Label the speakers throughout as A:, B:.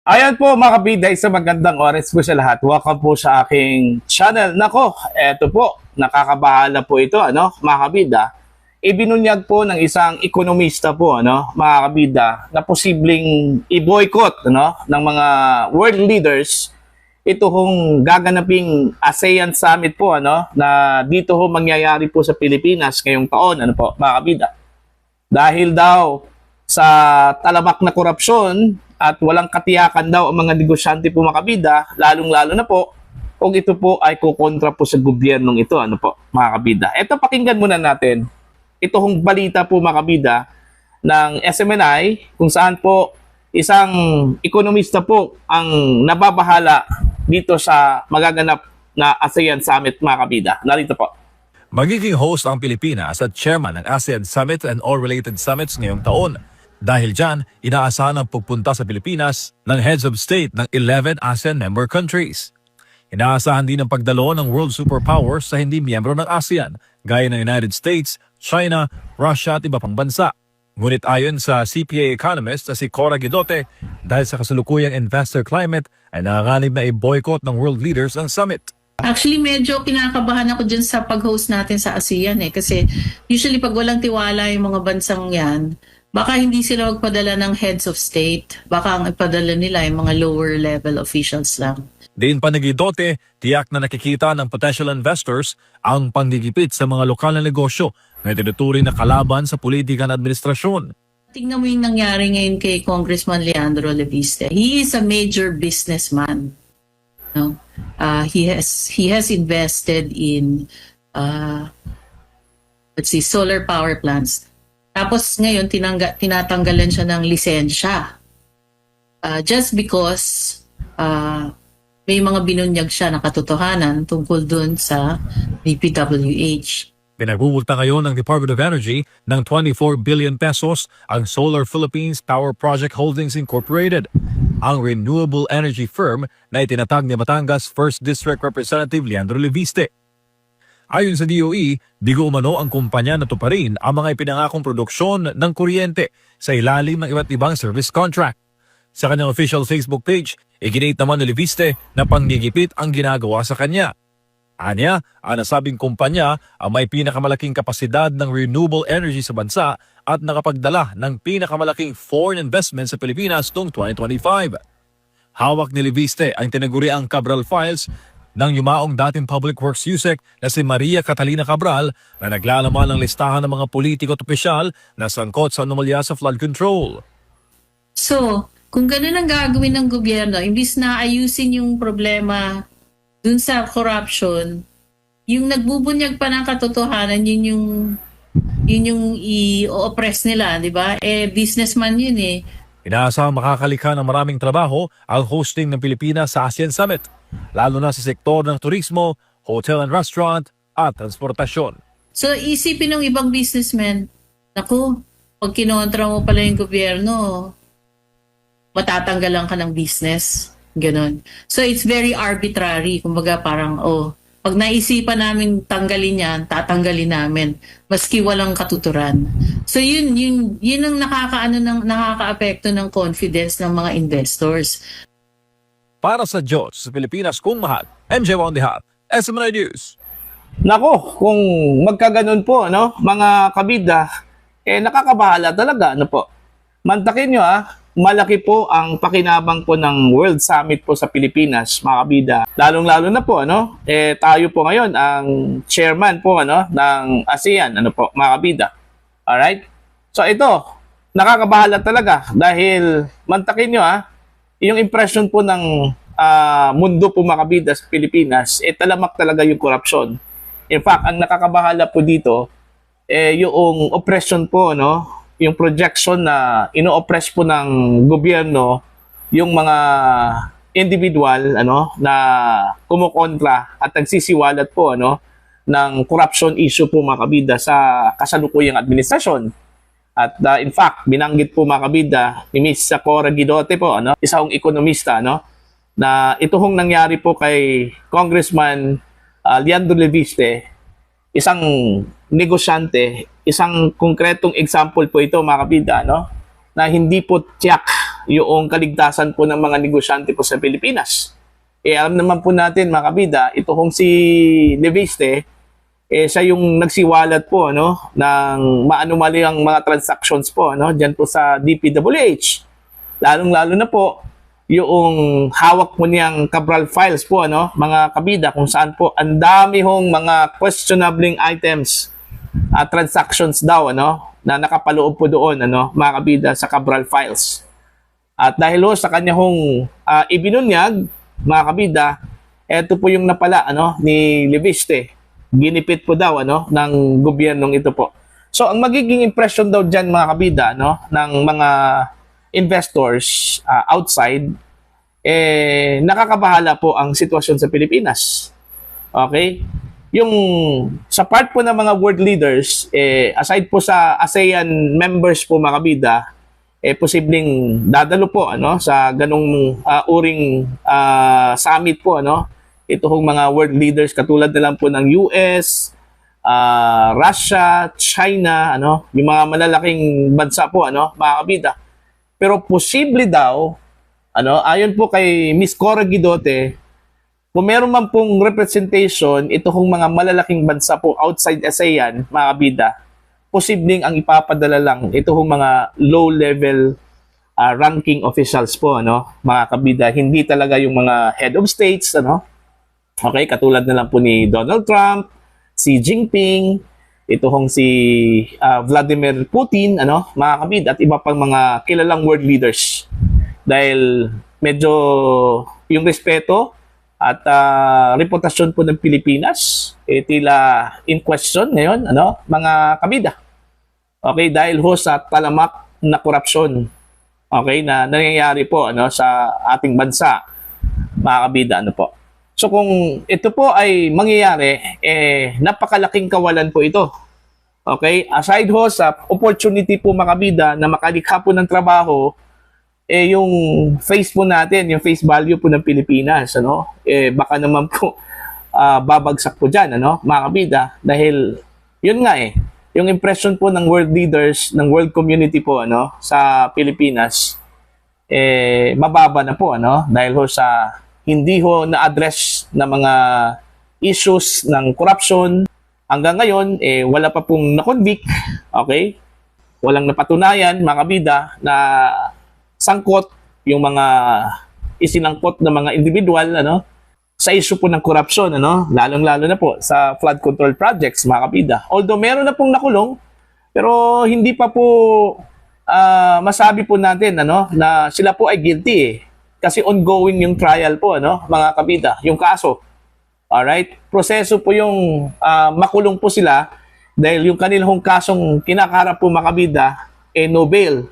A: Ayan po mga kabida, isang magandang oras po sa lahat. Welcome po sa aking channel. Nako, eto po, nakakabahala po ito, mga kabida. Ibinunyag po ng isang ekonomista po, mga kabida, na posibleng i-boycott, ng mga world leaders ito hong gaganaping ASEAN Summit po, na dito ho mangyayari po sa Pilipinas ngayong taon, po, mga kabida. Dahil daw sa talamak na korupsyon at walang katiyakan daw ang mga negosyante po makabida, lalong-lalo na po kung ito po ay kukontra po sa gobyernong ito, mga kabida. Ito, pakinggan muna natin. Ito hong balita po makabida ng SMNI kung saan po isang ekonomista po ang nababahala dito sa magaganap na ASEAN Summit, mga kabida. Narito po.
B: Magiging host ang Pilipinas at chairman ng ASEAN Summit and all related summits ngayong taon. Dahil dyan, inaasahan ang pagpunta sa Pilipinas ng heads of state ng 11 ASEAN member countries. Inaasahan din ang pagdalo ng world superpowers sa hindi miyembro ng ASEAN, gaya ng United States, China, Russia at iba pang bansa. Ngunit ayon sa CPA economist na si Cora Guidote, dahil sa kasalukuyang investor climate ay nanganganib na i-boycott ng world leaders ang summit.
C: Actually, medyo kinakabahan ako dyan sa pag-host natin sa ASEAN kasi usually pag walang tiwala yung mga bansang yan, baka hindi sila magpadala ng heads of state. Baka ang ipadala nila yung mga lower level officials lang.
B: Diin pa ni Guidote, tiyak na nakikita ng potential investors ang panggigipit sa mga lokal na negosyo na tinuturing na kalaban sa politika ng administrasyon.
C: Tingnan mo yung nangyari ngayon kay Congressman Leandro Leviste. He is a major businessman. No? He has invested in solar power plants. Tapos ngayon tinatanggalan siya ng lisensya. Just because may mga binunyag siya na katotohanan tungkol dun sa DPWH.
B: Pinagbubulta ngayon ng Department of Energy ng 24 billion pesos ang Solar Philippines Power Project Holdings Incorporated, ang renewable energy firm na itinatag ni Batangas 1st District Representative Leandro Leviste. Ayon sa DOE, bigo umano ang kumpanya na tuparin ang mga ipinangakong produksyon ng kuryente sa ilalim ng iba't ibang service contract. Sa kanyang official Facebook page, iginit naman ni Leviste na panggigipit ang ginagawa sa kanya. Anya, ang nasabing kumpanya ang may pinakamalaking kapasidad ng renewable energy sa bansa at nakapagdala ng pinakamalaking foreign investment sa Pilipinas noong 2025. Hawak ni Leviste ang tinaguriang Cabral Files ng yumaong dating Public Works USEC na si Maria Catalina Cabral na naglalaman ng listahan ng mga politiko at opisyal na sangkot sa anomalya sa flood control.
C: So, kung ganun ang gagawin ng gobyerno, imbis na ayusin yung problema dun sa corruption, yung nagbubunyag pa ng katotohanan, yun yung i-oppress nila, di ba? Businessman yun eh.
B: Inaasahang makakalikha ng maraming trabaho ang hosting ng Pilipinas sa ASEAN Summit, lalo na sa sektor ng turismo, hotel and restaurant at transportasyon.
C: So, isipin ng ibang businessmen, naku, pag kinontra mo pala yung gobyerno, matatanggalan ka ng business. Ganon. So, it's very arbitrary. Kumbaga parang, pag naisipan namin tanggalin yan, tatanggalin namin. Maski walang katuturan. So, yun ang nakaka-apekto ng confidence ng mga investors.
B: Para sa Diyos, sa Pilipinas kung mahal, MJ Wandihat, SMNI News.
A: Nako, kung magkaganon po, mga kabida, nakakabahala talaga, po. Mantakin nyo, malaki po ang pakinabang po ng World Summit po sa Pilipinas, mga kabida. Lalong-lalo na po, tayo po ngayon ang chairman po, ng ASEAN, po, mga kabida. Alright? So ito, nakakabahala talaga dahil mantakin nyo, yung impression po ng mundo po, mga kabida, sa Pilipinas, talamak talaga yung korupsyon. In fact, ang nakakabahala po dito, yung oppression po, yung projection na ino-oppress po ng gobyerno yung mga individual na kumukontra at nagsisiwalat po ng corruption issue po, mga kabida, sa kasalukuyang administrasyon. At in fact, binanggit po, mga kabida, ni Ms. Cora Guidote po, isang ekonomista, na ito hong nangyari po kay Congressman Leandro Leviste, isang negosyante, isang konkretong example po ito, mga kabida, na hindi po tiyak yung kaligtasan po ng mga negosyante po sa Pilipinas. Alam naman po natin mga kabida, ito kung si Leviste, siya yung nagsiwalat po ng maanumali ang mga transactions po diyan po sa DPWH. Lalong-lalo na po yung hawak po niyang Cabral files po mga kabida, kung saan po ang dami hong mga questionable items at transactions daw na nakapaloob po doon mga kabida sa Cabral files. At dahil sa kanya hong ibinunyag mga kabida, ito po yung napala ni Leviste. Ginipit po daw ng gobyernong ito po. So ang magiging impression daw diyan mga kabida ng mga investors outside, nakakabahala po ang sitwasyon sa Pilipinas. Okay? Yung sa part po ng mga world leaders, aside po sa ASEAN members po mga kabida, posibleng dadalo po sa ganong uring summit po ito hong mga world leaders katulad na lang po ng US, Russia, China, yung mga malalaking bansa po mga kabida. Pero posible daw ayon po kay Miss Cora Guidote, kung meron man pong representation ito hong mga malalaking bansa po outside ASEAN mga kabida, posibleng ang ipapadala lang ito hong mga low-level ranking officials po mga kabida, hindi talaga yung mga head of states okay, katulad na lang po ni Donald Trump, Xi Jinping, ito hong si Vladimir Putin mga kabida, at iba pang mga kilalang world leaders. Dahil medyo yung respeto at reputasyon po ng Pilipinas tila in question ngayon mga kabida. Okay, dahil ho sa talamak na korupsyon na nangyayari po sa ating bansa mga kabida po. So kung ito po ay mangyayari, napakalaking kawalan po ito. Okay, aside ho sa opportunity po mga kabida na makalikha po ng trabaho, yung face po natin, yung face value po ng Pilipinas, baka naman po babagsak po dyan, mga kabida, dahil yun nga yung impression po ng world leaders, ng world community po sa Pilipinas, mababa na po, dahil ho sa hindi ho na-address na mga issues ng corruption. Hanggang ngayon, wala pa pong na-convict, okay? Walang napatunayan, mga kabida, na sangkot yung mga isinangkot na mga individual sa issue po ng corruption, lalong-lalo na po sa flood control projects, mga kabida. Although meron na pong nakulong, pero hindi pa po masabi po natin na sila po ay guilty kasi ongoing yung trial po mga kabida, yung kaso. Alright? Proseso po yung makulong po sila dahil yung kanilang kasong kinakaharap po mga kabida no bail.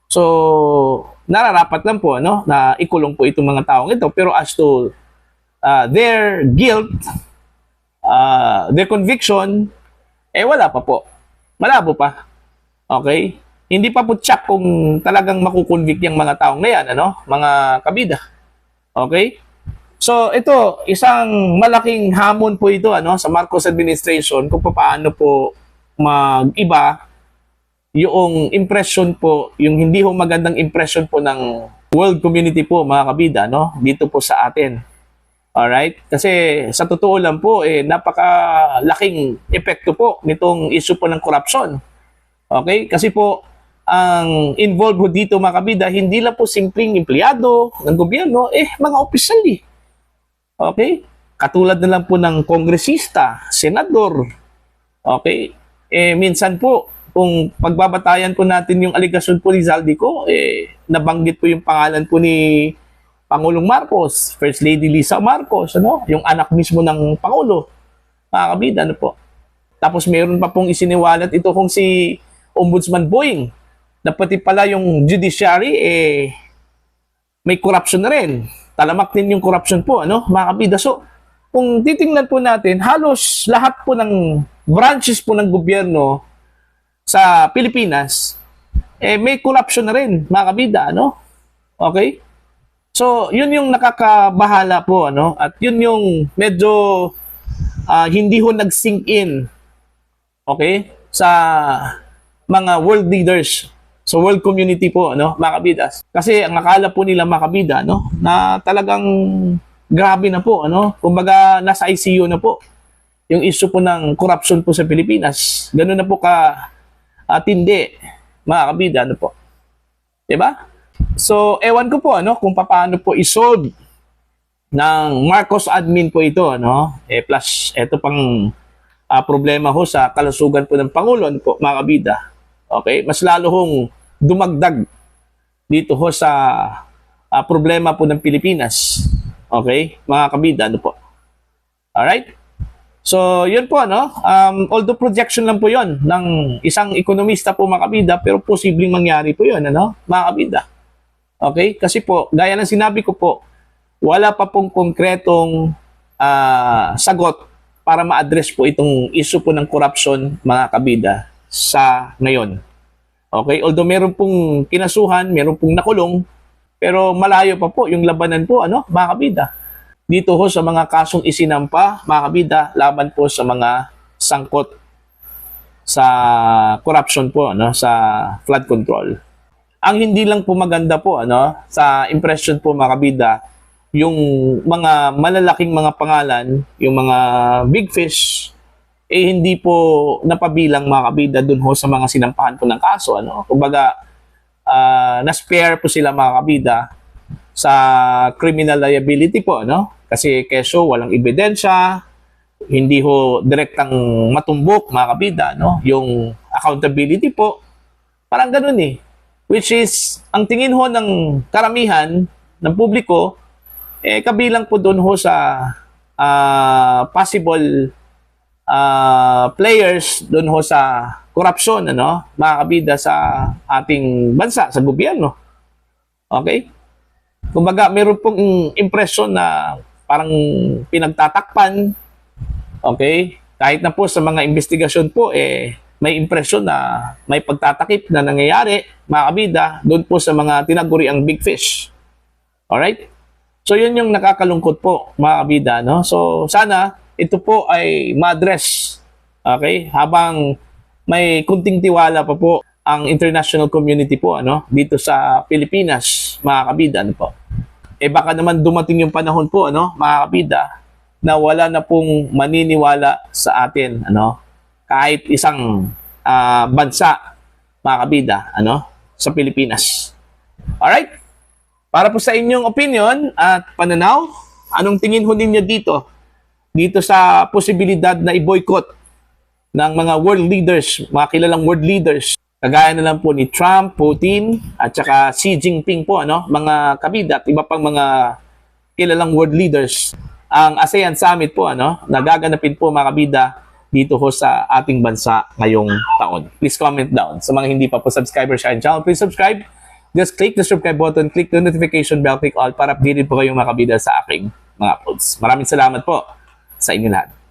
A: So nararapat lang po na ikulong po itong mga taong ito, pero as to their guilt, their conviction, wala pa po. Malabo pa. Okay? Hindi pa po check kung talagang makukonvict yung mga taong na yan, mga kabida. Okay? So, ito, isang malaking hamon po ito sa Marcos administration kung paano po mag-iba yung impression po, yung hindi ho magandang impression po ng world community po, mga kabida, dito po sa atin. Alright? Kasi sa totoo lang po, napakalaking epekto po nitong issue po ng corruption. Okay? Kasi po, ang involved po dito mga kabida, hindi lang po simpleng empleyado ng gobyerno, mga opisyal Okay? Katulad na lang po ng kongresista, senador. Okay? Minsan po, kung pagbabatayan po natin yung aligasyon po ni Zaldico, nabanggit po yung pangalan po ni Pangulong Marcos, First Lady Lisa Marcos, yung anak mismo ng Pangulo. Mga kabida, po. Tapos mayroon pa pong isiniwalat ito kung si Ombudsman Boying, na pati pala yung judiciary, may corruption na rin. Talamak din yung corruption po, mga kabida. So, kung titingnan po natin, halos lahat po ng branches po ng gobyerno sa Pilipinas, may corruption na rin, mga kabida, Okay? So, yun yung nakakabahala po, At yun yung medyo hindi ho nag-sink in, okay, sa mga world leaders sa world community po, ano, mga kabida. Kasi ang akala po nila, mga kabida, no, na talagang grabe na po, ano, kumbaga nasa ICU na po yung issue po ng corruption po sa Pilipinas. Ganun na po ka tindi, mga kabida, ano po. Diba? So, ewan ko po, ano, kung paano po isolve ng Marcos admin po ito, ano, plus ito pang problema ho sa kalusugan po ng Pangulo, ano po, mga kabida. Okay? Mas lalo hong dumagdag dito ho sa problema po ng Pilipinas. Okay? Mga kabida, ano po. Alright? So, yun po, ano? Although projection lang po yun ng isang ekonomista po, mga kabida, pero posibleng mangyari po yun, ano? Mga kabida. Okay? Kasi po, gaya ng sinabi ko po, wala pa pong konkretong sagot para ma-address po itong issue po ng corruption, mga kabida, sa ngayon. Okay? Although meron pong kinasuhan, meron pong nakulong, pero malayo pa po yung labanan po, ano, mga kabida. Dito ho sa mga kasong isinampa, mga kabida, laban po sa mga sangkot sa corruption po, ano, sa flood control. Ang hindi lang po maganda po, ano, sa impression po, mga kabida, yung mga malalaking mga pangalan, yung mga big fish, hindi po napabilang, mga kabida, dun ho sa mga sinampahan po ng kaso, ano. Kumbaga, na-spare po sila, mga kabida, sa criminal liability po, no? Kasi keso walang ebidensya, hindi ho direktang matumbok, mga kabida, no? Yung accountability po, parang ganun eh. Which is, ang tingin ho ng karamihan ng publiko, kabilang po doon ho sa possible players doon ho sa corruption, ano, mga kabida, sa ating bansa, sa gobyerno. Okay? Kumbaga, meron pong impression na parang pinagtatakpan. Okay? Kahit na po sa mga investigasyon po, may impression na may pagtatakip na nangyayari, mga kabida, doon po sa mga tinaguriang big fish. Alright? So, yun yung nakakalungkot po, mga kabida, no? So, sana ito po ay ma-address, okay? Habang may kunting tiwala pa po ang international community po, ano, dito sa Pilipinas, mga kabida, ano po. Baka naman dumating yung panahon po, ano, mga kabida, na wala na pong maniniwala sa atin, ano, kahit isang bansa, mga kabida, ano, sa Pilipinas. Alright? Para po sa inyong opinion at pananaw, anong tingin ho ninyo dito sa posibilidad na i-boycott ng mga world leaders, mga kilalang world leaders, kagaya na lang po ni Trump, Putin, at saka Xi Jinping po, ano, mga kabida at iba pang mga kilalang world leaders. Ang ASEAN Summit po, ano, nagaganapin po, mga kabida, dito ho sa ating bansa ngayong taon. Please comment down. Sa mga hindi pa po subscriber sa aking channel, please subscribe. Just click the subscribe button, click the notification bell, click all para updated po kayong mga kabida sa aking mga uploads. Maraming salamat po sa inyo lahat.